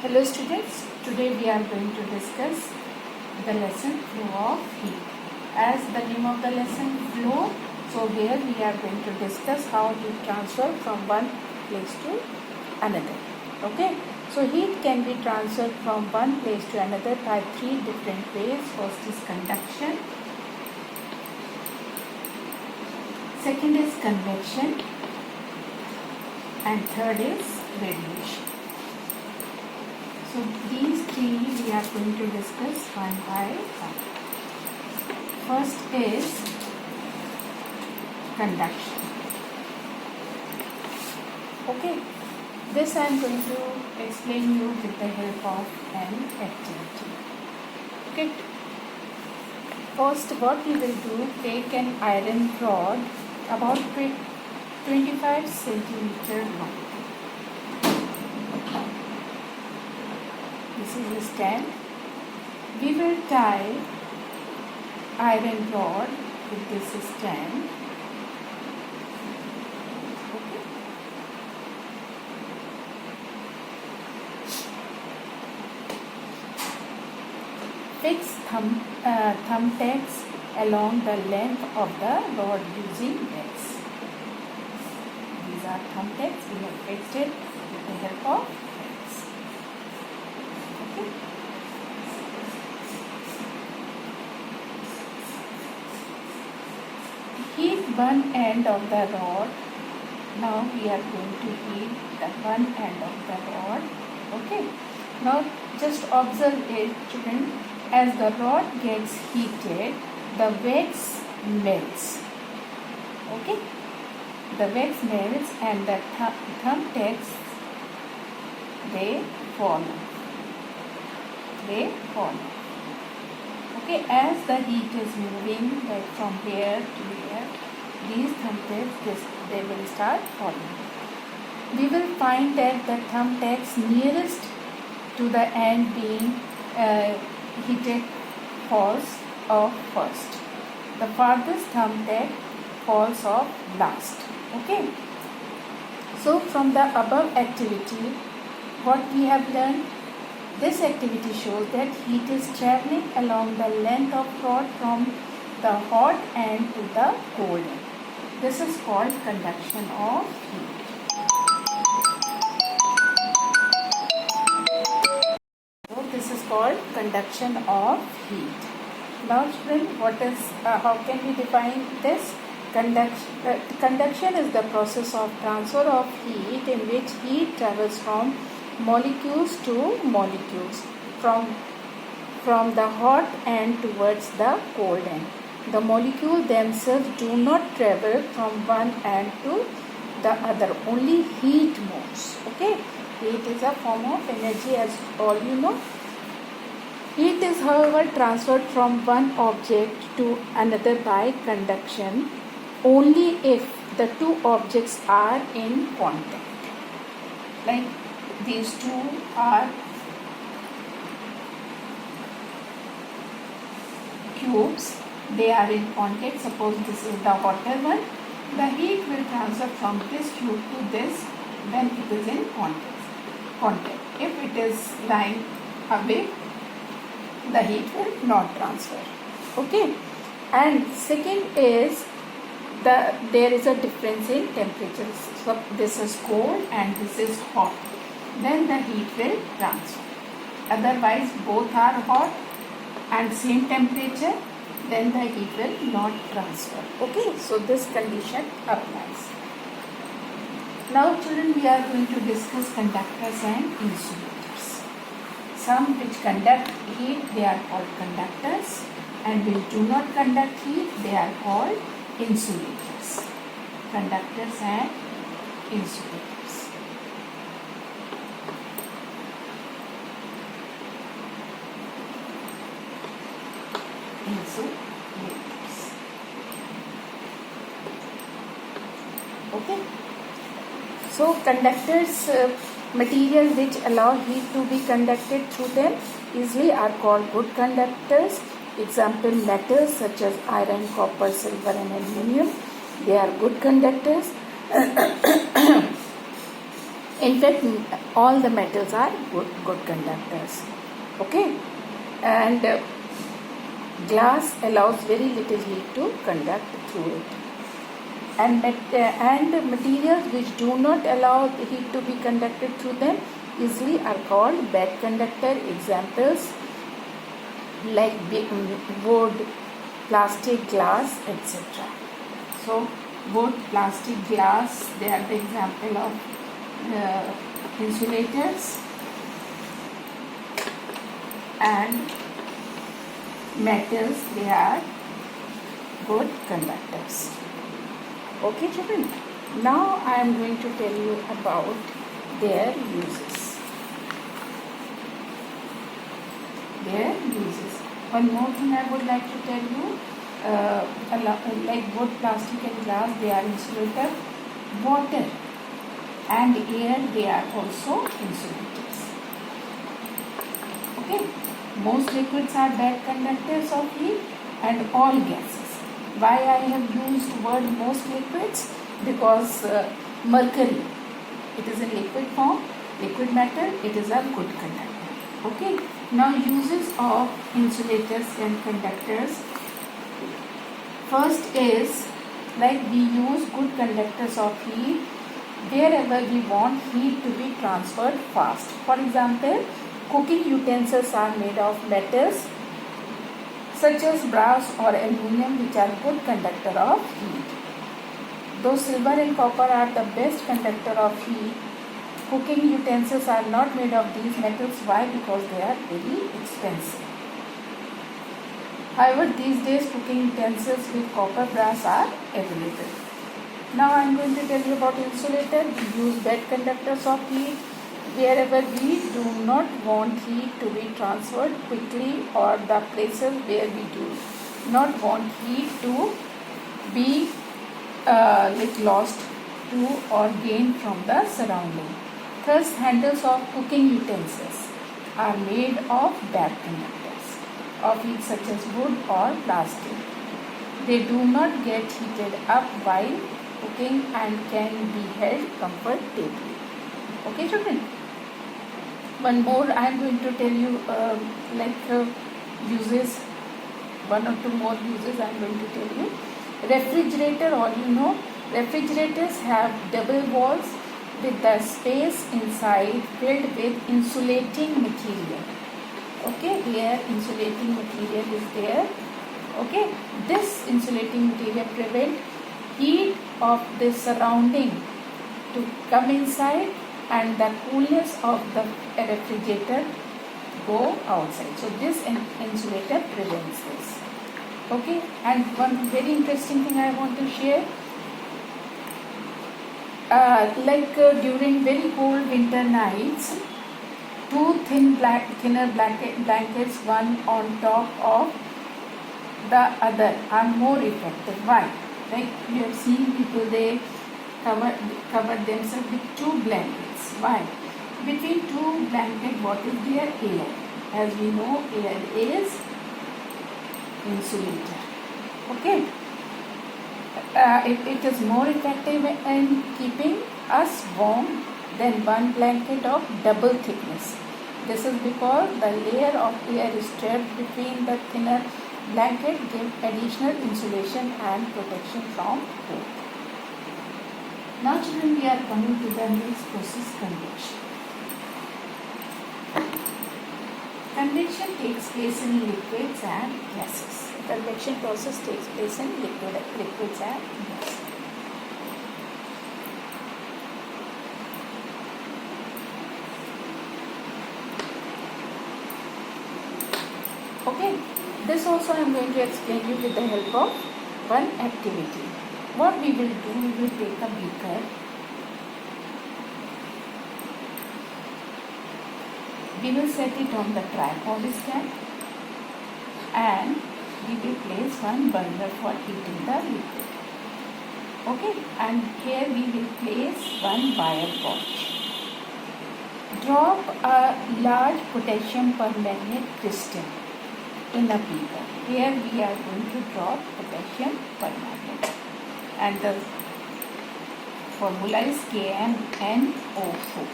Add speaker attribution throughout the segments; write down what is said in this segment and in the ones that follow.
Speaker 1: Hello students, today we are going to discuss the lesson flow of heat. As the name of the lesson flow, so here we are going to discuss how heat transfer from one place to another. Okay, so heat can be transferred from one place to another by three different ways. First is conduction, second is convection, and third is radiation. So these three we are going to discuss one by one. First is conduction. Okay, this I am going to explain you with the help of an activity. Okay, first what we will do, take an iron rod about 25 centimeter long. This is the stand. We will tie iron rod with this stand. Okay. Fix thumbtacks along the length of the rod using X. These are thumbtacks. We have fixed it with the help of X. Heat one end of the rod. Now we are going to heat the one end of the rod. Okay. Now just observe it, children. As the rod gets heated, the wax melts. Okay. The wax melts and the thumbtacks they fall. Okay, as the heat is moving like from here to here, these thumbtacks they will start falling. We will find that the thumbtacks nearest to the end being heated falls off first. The farthest thumbtack falls off last. Okay. So from the above activity, what we have learned? This activity shows that heat is traveling along the length of rod from the hot end to the cold end. This is called conduction of heat. So this is called conduction of heat. Now children, how can we define this? Conduction is the process of transfer of heat in which heat travels from molecules to molecules from the hot end towards the cold end. The molecules themselves do not travel from one end to the other. Only heat moves. Okay, heat is a form of energy, as all you know. Heat is, however, transferred from one object to another by conduction only if the two objects are in contact. Like these two are cubes, they are in contact. Suppose this is the hotter one. The heat will transfer from this cube to this when it is in contact. If it is lying away, the heat will not transfer. Okay. And second is there is a difference in temperatures. So this is cold and this is hot. Then the heat will transfer. Otherwise both are hot and same temperature, then the heat will not transfer. Okay, so this condition applies. Now children, we are going to discuss conductors and insulators. Some which conduct heat, they are called conductors, and which do not conduct heat, they are called insulators. Conductors and insulators. Insulators. Okay. So conductors, material which allow heat to be conducted through them easily are called good conductors. Example, metals such as iron, copper, silver and aluminium, they are good conductors. In fact, all the metals are good conductors. Okay, and glass allows very little heat to conduct through it. And materials which do not allow the heat to be conducted through them easily are called bad conductor. Examples like wood, plastic, glass, etc. So wood, plastic, glass, they are the example of insulators, and metals, they are good conductors. Okay, children. Now I am going to tell you about their uses. One more thing I would like to tell you, like wood, plastic and glass, they are insulator. Water and air, they are also insulators. Okay. Most liquids are bad conductors of heat, and all gases. Why I have used word most liquids? Because mercury, it is in liquid form, liquid metal, it is a good conductor. Okay. Now uses of insulators and conductors. First is, like we use good conductors of heat wherever we want heat to be transferred fast. For example, cooking utensils are made of metals such as brass or aluminum, which are good conductor of heat. Though silver and copper are the best conductor of heat, cooking utensils are not made of these metals. Why? Because they are very expensive. However, these days cooking utensils with copper, brass are available. Now I am going to tell you about insulator. We use bad conductors of heat wherever we do not want heat to be transferred quickly, or the places where we do not want heat to be lost to or gained from the surrounding. Thus, handles of cooking utensils are made of bad conductors of heat such as wood or plastic. They do not get heated up while cooking and can be held comfortably. Okay, children. One more I am going to tell you uses, one or two more uses I am going to tell you. Refrigerator, all you know, refrigerators have double walls with the space inside filled with insulating material. Okay, here insulating material is there. Okay, this insulating material prevent heat of the surrounding to come inside, and the coolness of the refrigerator go outside. So this insulator prevents this. Okay, and one very interesting thing I want to share. During very cold winter nights, two thinner blankets, one on top of the other, are more effective. Why? Like you have seen people, they cover themselves with two blankets. Why? Between two blankets, what is there? Air. As we know, air is insulator. Okay. It is more effective in keeping us warm than one blanket of double thickness. This is because the layer of air is trapped between the thinner blanket, give additional insulation and protection from cold. Now children, we are coming to the next process, convection. Convection takes place in liquids and gases. The convection process takes place in liquids and gases. Okay, this also I am going to explain you with the help of one activity. What we will do, we will take a beaker. We will set it on the tripod stand, and we will place one burner for heating the liquid. Okay, and here we will place one wire pot. Drop a large potassium permanganate crystal in a beaker. Here we are going to drop potassium permanganate, and the formula is KmNO4,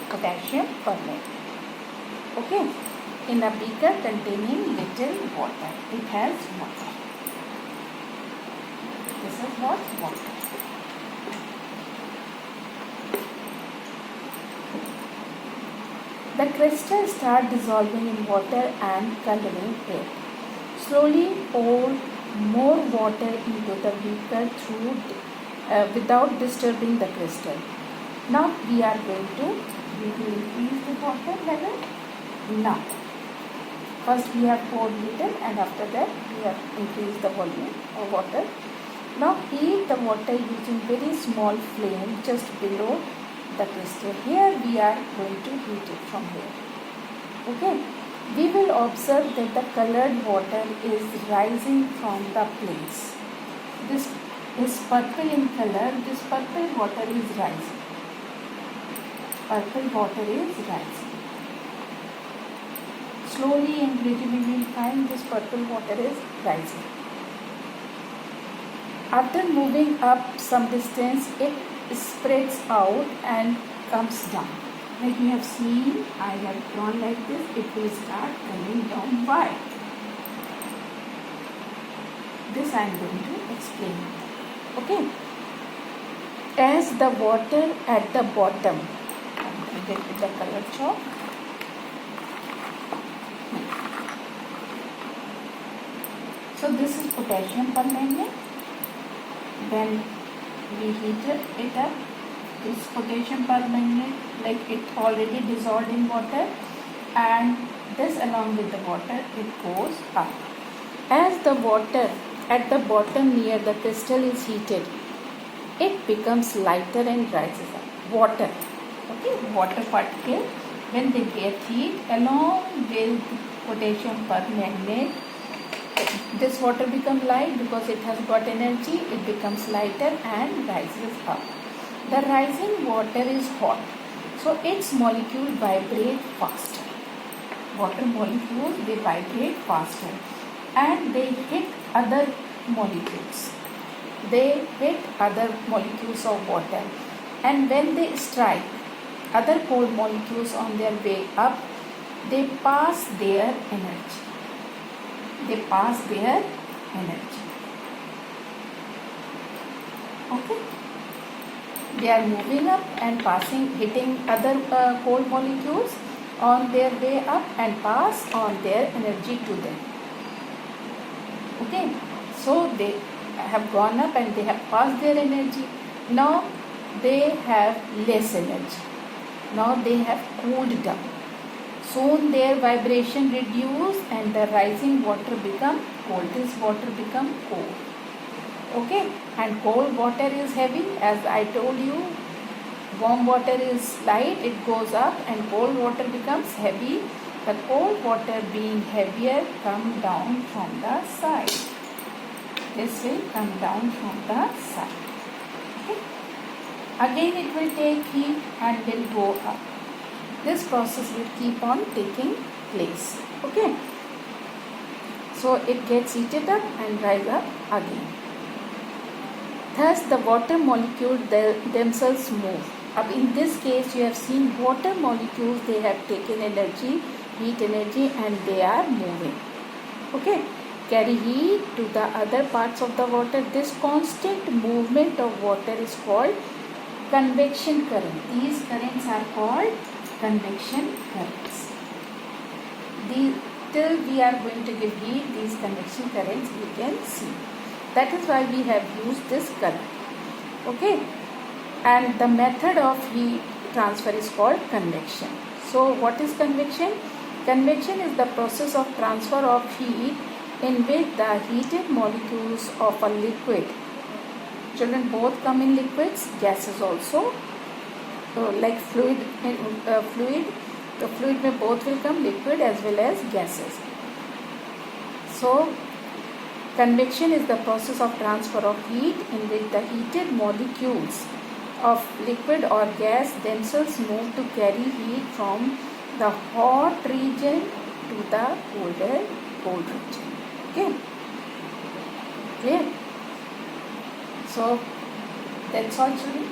Speaker 1: potassium permanganate. Okay, in a beaker containing little water, it has water. This is what water. The crystals start dissolving in water and coloring it. Slowly pour more water into the beaker without disturbing the crystal. Now we will increase the water level. Now, first we have poured little and after that we have increased the volume of water. Now heat the water using very small flame just below the crystal. Here we are going to heat it from here. Okay. We will observe that the colored water is rising from the place. This is purple in color. This purple water is rising. Purple water is rising. Slowly and gradually we will find this purple water is rising. After moving up some distance, it spreads out and comes down. Like you have seen, I have drawn like this, it will start coming down. Why? This I am going to explain. Okay. As the water at the bottom, I am going to get with the color chalk. So this is potassium permanganate. Then we heat it up. This potassium permanganate, like it already dissolved in water, and this along with the water, it goes up. As the water at the bottom near the crystal is heated, it becomes lighter and rises up. Water, okay, water particle, when they get heat along with potassium permanganate, this water becomes light because it has got energy, it becomes lighter and rises up. The rising water is hot, so its molecules vibrate faster. Water molecules, they vibrate faster and they hit other molecules. They hit other molecules of water, and when they strike other cold molecules on their way up, they pass their energy. They pass their energy. Okay. They are moving up and hitting other cold molecules on their way up and pass on their energy to them. Okay, so they have gone up and they have passed their energy. Now they have less energy. Now they have cooled down. Soon their vibration reduce and the rising water become cold. This water become cold. Okay, and cold water is heavy. As I told you, warm water is light, it goes up, and cold water becomes heavy. The cold water being heavier come down from the side. This will come down from the side. Okay. Again it will take heat and will go up. This process will keep on taking place. Okay. So it gets heated up and rise up again. Thus the water molecules themselves move. In this case you have seen water molecules, they have taken energy, heat energy, and they are moving. Okay. Carry heat to the other parts of the water. This constant movement of water is called convection current. These currents are called convection currents. Till we are going to give heat, these convection currents we can see. That is why we have used this current. Okay. And the method of heat transfer is called convection. So what is convection? Convection is the process of transfer of heat in which the heated molecules of a liquid, children, both come in liquids, gases also, like fluid, the fluid may both will come, liquid as well as gases. So convection is the process of transfer of heat in which the heated molecules of liquid or gas themselves move to carry heat from the hot region to the cold region. Okay, clear? So that's all, children.